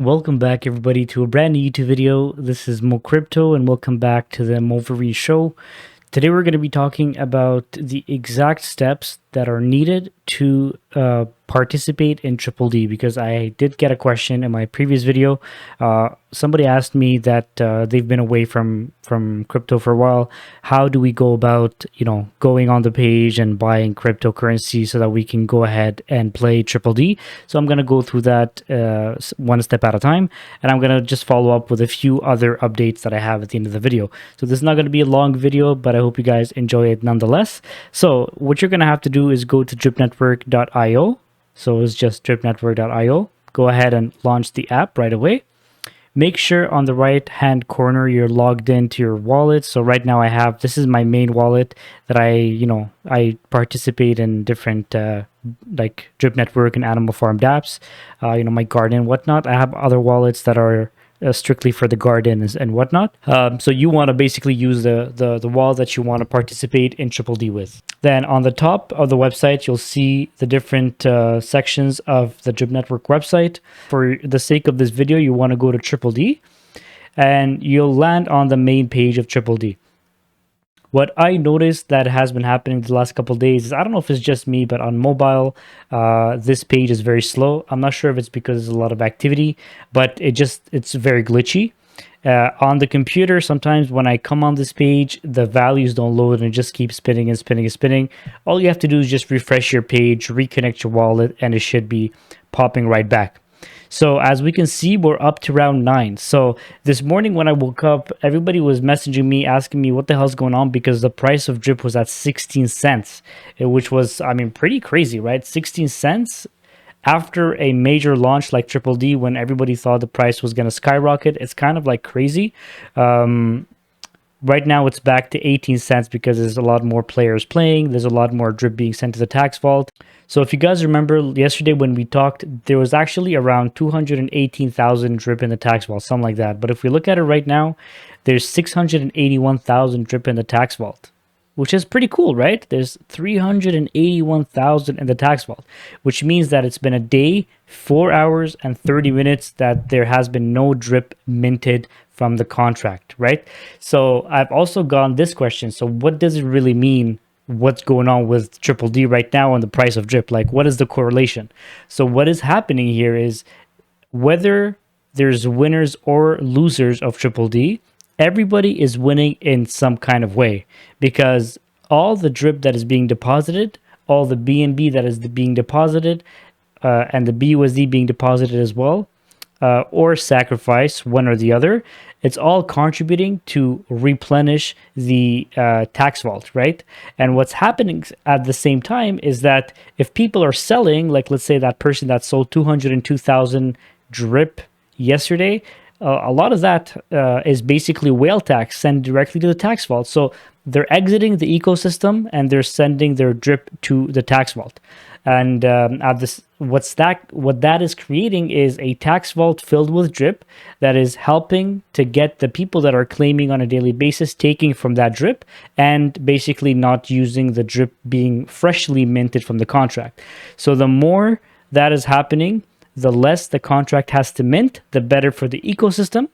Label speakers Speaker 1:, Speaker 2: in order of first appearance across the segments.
Speaker 1: Welcome back, everybody, to a brand new YouTube video. This is Mo Crypto, and welcome back to the Movery Show. Today, we're going to be talking about the exact steps that are needed to participate in Triple D, because I did get a question in my previous video. Somebody asked me that they've been away from crypto for a while. How do we go about, going on the page and buying cryptocurrency so that we can go ahead and play Triple D? So I'm going to go through that one step at a time, and I'm going to just follow up with a few other updates that I have at the end of the video. So this is not going to be a long video, but I hope you guys enjoy it nonetheless. So what you're going to have to do is go to dripnetwork.io. So it's just dripnetwork.io. Go ahead and launch the app right away. Make sure on the right hand corner you're logged into your wallet. So right now this is my main wallet that I participate in different like Drip Network and Animal Farm dApps, my garden and whatnot. I have other wallets that are strictly for the garden and whatnot. So you want to basically use the wallet that you want to participate in Triple D with. Then on the top of the website, you'll see the different sections of the Drip Network website. For the sake of this video, you want to go to Triple D, and you'll land on the main page of Triple D. What I noticed that has been happening the last couple of days is, I don't know if it's just me, but on mobile, this page is very slow. I'm not sure if it's because there's a lot of activity, but it's very glitchy. On the computer, sometimes when I come on this page, the values don't load and it just keeps spinning and spinning and spinning. All you have to do is just refresh your page, reconnect your wallet, and it should be popping right back. So as we can see, we're up to round 9. So this morning when I woke up, everybody was messaging me, asking me what the hell's going on, because the price of Drip was at 16 cents, which was, pretty crazy, right? 16 cents after a major launch like Triple D, when everybody thought the price was going to skyrocket. It's kind of like crazy. Right now, it's back to 18 cents because there's a lot more players playing. There's a lot more Drip being sent to the tax vault. So if you guys remember yesterday when we talked, there was actually around 218,000 Drip in the tax vault, something like that. But if we look at it right now, there's 681,000 Drip in the tax vault, which is pretty cool, right? There's 381,000 in the tax vault, which means that it's been a day, 4 hours, and 30 minutes that there has been no Drip minted from the contract, right? So I've also gotten this question. So what does it really mean? What's going on with Triple D right now on the price of Drip? Like, what is the correlation? So what is happening here is, whether there's winners or losers of Triple D, everybody is winning in some kind of way, because all the Drip that is being deposited, all the BNB that is being deposited, and the BUSD being deposited as well, or sacrifice, one or the other, it's all contributing to replenish the tax vault, right? And what's happening at the same time is that if people are selling, like let's say that person that sold 202,000 Drip yesterday, a lot of that is basically whale tax sent directly to the tax vault. So they're exiting the ecosystem and they're sending their Drip to the tax vault. And what that is creating is a tax vault filled with Drip that is helping to get the people that are claiming on a daily basis taking from that Drip and basically not using the Drip being freshly minted from the contract. So the more that is happening, the less the contract has to mint, the better for the ecosystem.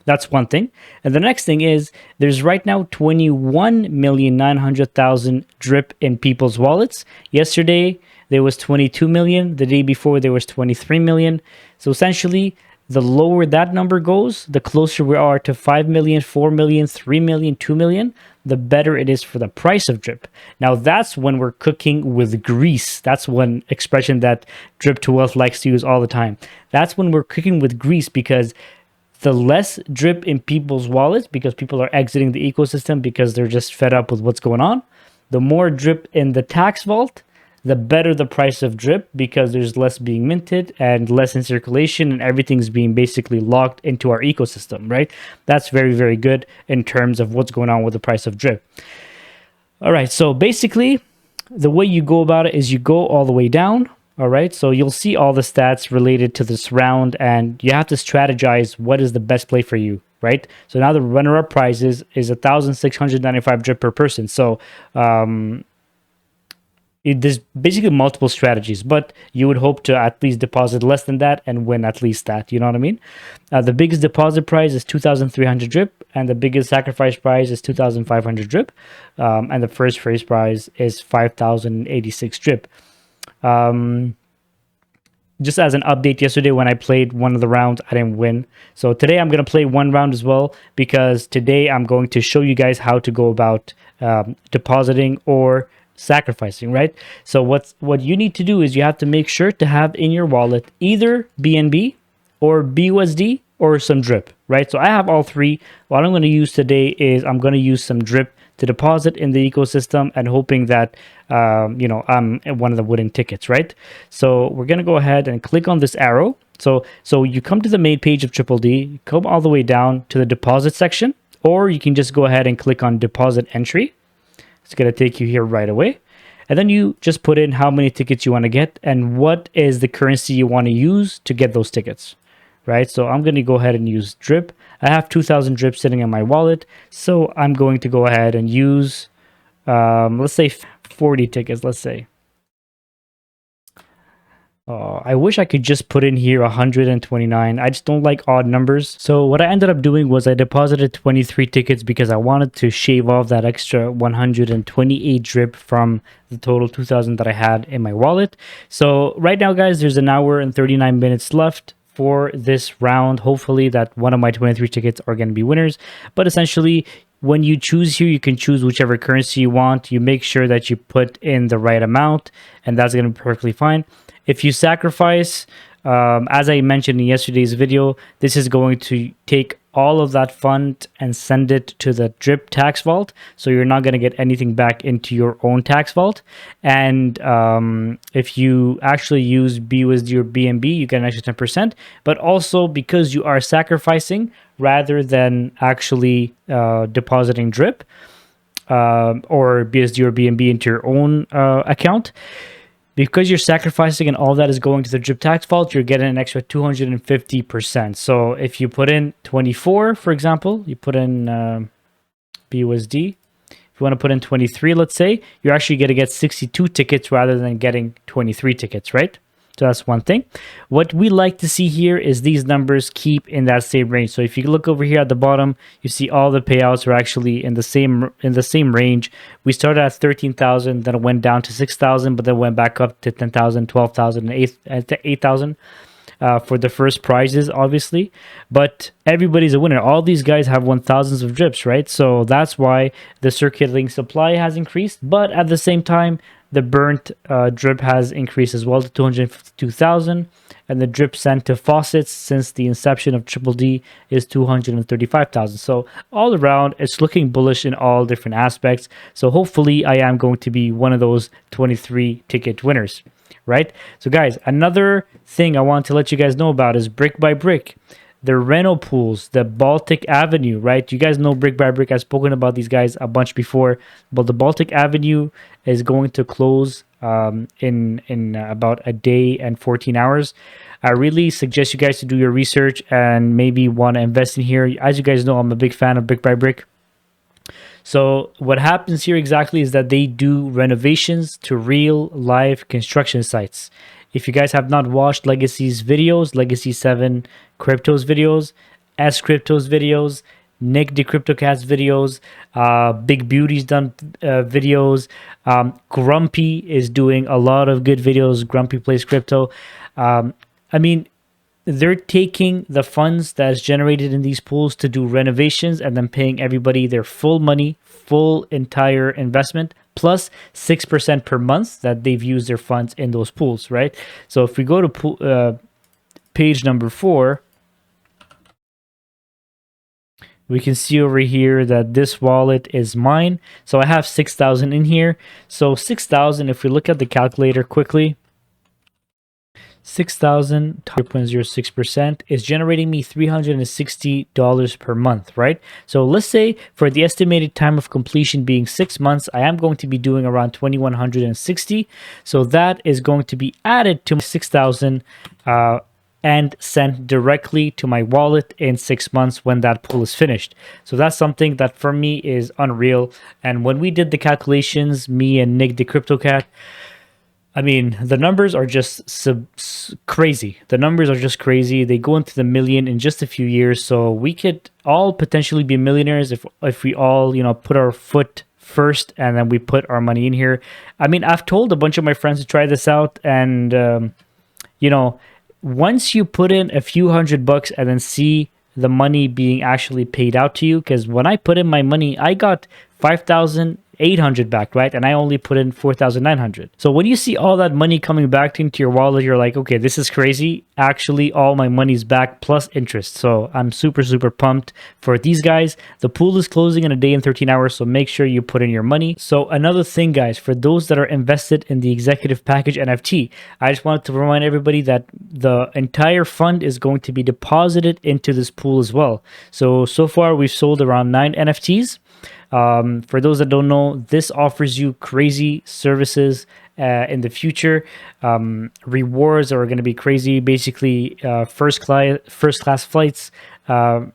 Speaker 1: That's one thing. And the next thing is, there's right now 21,900,000 Drip in people's wallets. Yesterday, there was 22 million. The day before, there was 23 million. So essentially, the lower that number goes, the closer we are to 5 million, 4 million, 3 million, 2 million, the better it is for the price of Drip. Now, that's when we're cooking with grease. That's one expression that Drip to Wealth likes to use all the time. That's when we're cooking with grease, because the less Drip in people's wallets, because people are exiting the ecosystem because they're just fed up with what's going on, the more Drip in the tax vault, the better the price of Drip, because there's less being minted and less in circulation, and everything's being basically locked into our ecosystem, right? That's very, very good in terms of what's going on with the price of Drip. All right, so basically, the way you go about it is you go all the way down. All right, so you'll see all the stats related to this round, and you have to strategize what is the best play for you, right? So now the runner-up prize is 1,695 Drip per person. So there's basically multiple strategies, but you would hope to at least deposit less than that and win at least that. You know what I mean? The biggest deposit prize is 2,300 drip, and the biggest sacrifice prize is 2,500 drip, and the first phrase prize is 5,086 drip. Just as an update, yesterday when I played one of the rounds, I didn't win. So today I'm going to play one round as well, because today I'm going to show you guys how to go about depositing or sacrificing, right? So what you need to do is you have to make sure to have in your wallet either BNB or BUSD or some drip, right? So I have all three. What I'm going to use today is I'm going to use some drip to deposit in the ecosystem and hoping that, I'm one of the winning tickets, right? So we're going to go ahead and click on this arrow. So you come to the main page of Triple D, come all the way down to the deposit section, or you can just go ahead and click on deposit entry. It's going to take you here right away. And then you just put in how many tickets you want to get and what is the currency you want to use to get those tickets, right? So I'm going to go ahead and use drip. I have 2,000 drip sitting in my wallet, so I'm going to go ahead and use, let's say 40 tickets, let's say. I wish I could just put in here 129. I just don't like odd numbers. So what I ended up doing was I deposited 23 tickets because I wanted to shave off that extra 128 drip from the total 2,000 that I had in my wallet. So right now, guys, there's an hour and 39 minutes left for this round. Hopefully that one of my 23 tickets are going to be winners. But essentially, when you choose here, you can choose whichever currency you want. You make sure that you put in the right amount, and that's going to be perfectly fine. If you sacrifice, as I mentioned in yesterday's video, this is going to take all of that fund and send it to the drip tax vault. So you're not going to get anything back into your own tax vault. And if you actually use BUSD or BNB, you get an extra 10%. But also because you are sacrificing rather than actually depositing drip or BUSD or BNB into your own account, because you're sacrificing and all that is going to the drip tax vault, you're getting an extra 250%. So if you put in 24, for example, you put in BUSD. If you want to put in 23, let's say, you're actually going to get 62 tickets rather than getting 23 tickets, right? So that's one thing. What we like to see here is these numbers keep in that same range. So if you look over here at the bottom, you see all the payouts are actually in the same range. We started at 13,000, then it went down to 6,000, but then went back up to 10,000, 12,000, and 8,000 for the first prizes, obviously. But everybody's a winner. All these guys have 1,000s of drips, right? So that's why the circulating supply has increased. But at the same time, the burnt drip has increased as well to 252,000, and the drip sent to faucets since the inception of Triple D is 235,000. So all around, it's looking bullish in all different aspects. So hopefully, I am going to be one of those 23 ticket winners, right? So guys, another thing I want to let you guys know about is Brick by Brick. The Reno pools, the Baltic Avenue, right? You guys know Brick by Brick. I've spoken about these guys a bunch before, but the Baltic Avenue is going to close in about a day and 14 hours. I really suggest you guys to do your research and maybe want to invest in here. As you guys know, I'm a big fan of Brick by Brick. So what happens here exactly is that they do renovations to real live construction sites. If you guys have not watched Legacy's videos, Legacy 7 Crypto's videos, S Crypto's videos, Nick the CryptoCat's videos, Big Beauty's done videos, Grumpy is doing a lot of good videos, Grumpy Plays Crypto. I mean, they're taking the funds that is generated in these pools to do renovations and then paying everybody their full money, full entire investment, plus 6% per month that they've used their funds in those pools, right? So if we go to page number 4, we can see over here that this wallet is mine. So I have 6,000 in here. So 6,000, if we look at the calculator quickly, 6,000 0.06% is generating me $360 per month, right? So let's say for the estimated time of completion being 6 months, I am going to be doing around 2,160. So that is going to be added to 6,000 and sent directly to my wallet in 6 months when that pool is finished. So that's something that for me is unreal. And when we did the calculations, me and Nick the CryptoCat, I mean, the numbers are just crazy. The numbers are just crazy. They go into the million in just a few years. So we could all potentially be millionaires if we all, put our foot first and then we put our money in here. I mean, I've told a bunch of my friends to try this out, and you know, once you put in a few $100 and then see the money being actually paid out to you, because when I put in my money, I got 5,800 back, right? And I only put in 4,900. So when you see all that money coming back into your wallet, you're like, okay, this is crazy. Actually, all my money's back plus interest. So I'm super, super pumped for these guys. The pool is closing in a day and 13 hours, so make sure you put in your money. So another thing, guys, for those that are invested in the executive package NFT, I just wanted to remind everybody that the entire fund is going to be deposited into this pool as well. So far we've sold around 9 NFTs. For those that don't know, this offers you crazy services in the future. Rewards are going to be crazy. Basically, first class flights,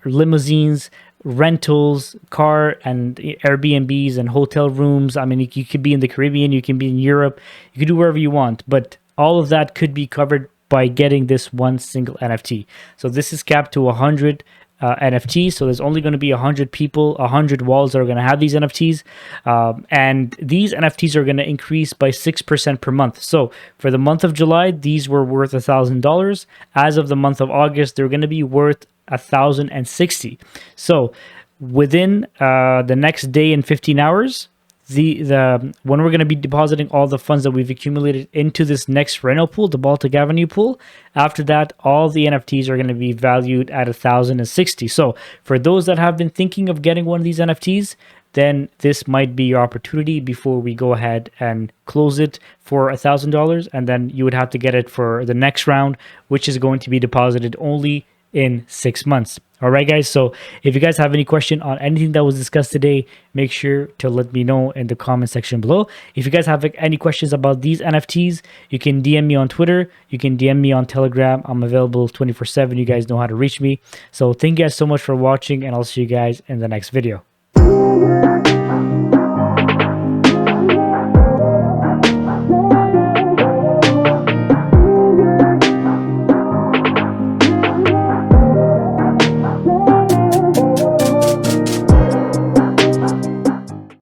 Speaker 1: limousines, rentals, car and Airbnbs and hotel rooms. I mean, you could be in the Caribbean, you can be in Europe, you could do wherever you want, but all of that could be covered by getting this one single NFT. So this is capped to 100 NFTs. So there's only going to be 100 people, 100 walls that are going to have these NFTs. And these NFTs are going to increase by 6% per month. So for the month of July, these were worth $1,000. As of the month of August, they're going to be worth 1,060. So within the next day and 15 hours, when we're going to be depositing all the funds that we've accumulated into this next Reno pool, the Baltic Avenue pool, after that, all the NFTs are going to be valued at 1,060. So for those that have been thinking of getting one of these NFTs, then this might be your opportunity before we go ahead and close it for $1,000. And then you would have to get it for the next round, which is going to be deposited only in 6 months. All right, guys. So if you guys have any question on anything that was discussed today, make sure to let me know in the comment section below. If you guys have any questions about these NFTs, you can DM me on Twitter. You can DM me on Telegram. I'm available 24/7. You guys know how to reach me. So thank you guys so much for watching, and I'll see you guys in the next video.